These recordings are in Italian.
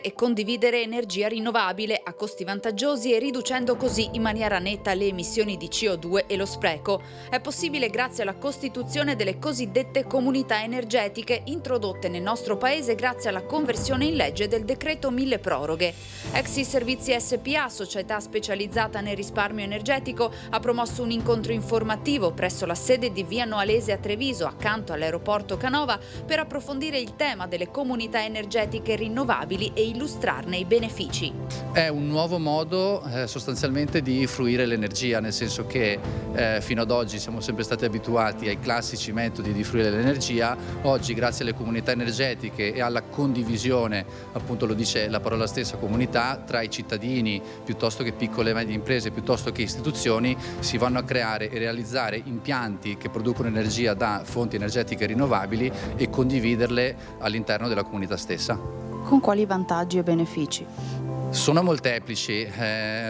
e condividere energia rinnovabile a costi vantaggiosi e riducendo così in maniera netta le emissioni di CO2 e lo spreco. È possibile grazie alla costituzione delle cosiddette comunità energetiche introdotte nel nostro paese grazie alla conversione in legge del decreto milleproroghe. Exi Servizi SPA, società specializzata nel risparmio energetico, ha promosso un incontro informativo presso la sede di Via Noalese a Treviso, accanto all'aeroporto Canova, per approfondire il tema delle comunità energetiche rinnovabili e illustrarne i benefici. È un nuovo modo sostanzialmente di fruire l'energia, nel senso che fino ad oggi siamo sempre stati abituati ai classici metodi di fruire l'energia. Oggi, grazie alle comunità energetiche e alla condivisione, appunto lo dice la parola stessa, comunità, tra i cittadini piuttosto che piccole e medie imprese, piuttosto che istituzioni, si vanno a creare e realizzare impianti che producono energia da fonti energetiche rinnovabili e condividerle all'interno della comunità stessa. Con quali vantaggi e benefici? Sono molteplici,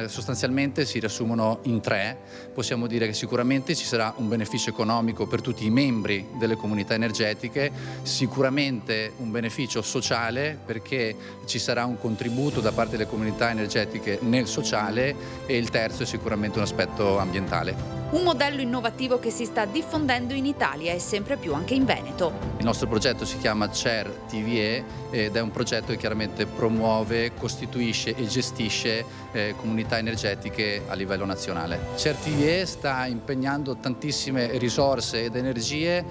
sostanzialmente si riassumono in tre. Possiamo dire che sicuramente ci sarà un beneficio economico per tutti i membri delle comunità energetiche, sicuramente un beneficio sociale perché ci sarà un contributo da parte delle comunità energetiche nel sociale e il terzo è sicuramente un aspetto ambientale. Un modello innovativo che si sta diffondendo in Italia e sempre più anche in Veneto. Il nostro progetto si chiama CER TVE ed è un progetto che chiaramente promuove, costituisce e gestisce comunità energetiche a livello nazionale. CER TVE sta impegnando tantissime risorse ed energie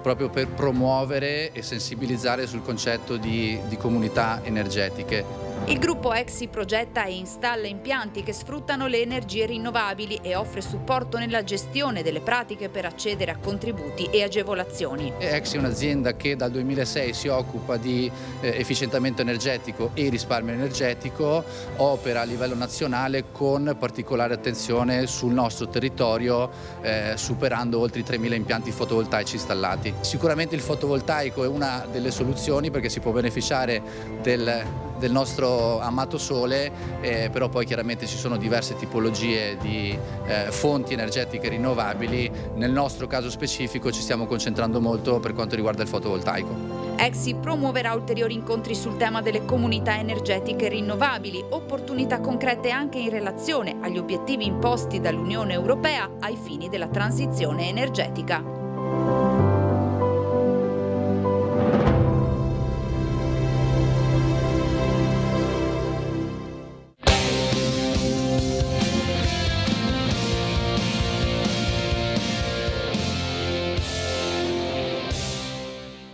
proprio per promuovere e sensibilizzare sul concetto di comunità energetiche. Il gruppo Exi progetta e installa impianti che sfruttano le energie rinnovabili e offre supporto nella gestione delle pratiche per accedere a contributi e agevolazioni. Exi è un'azienda che dal 2006 si occupa di efficientamento energetico e risparmio energetico, opera a livello nazionale con particolare attenzione sul nostro territorio, superando oltre i 3.000 impianti fotovoltaici installati. Sicuramente il fotovoltaico è una delle soluzioni perché si può beneficiare del nostro amato sole, però poi chiaramente ci sono diverse tipologie di fonti energetiche rinnovabili. Nel nostro caso specifico ci stiamo concentrando molto per quanto riguarda il fotovoltaico. Exi promuoverà ulteriori incontri sul tema delle comunità energetiche rinnovabili, opportunità concrete anche in relazione agli obiettivi imposti dall'Unione Europea ai fini della transizione energetica.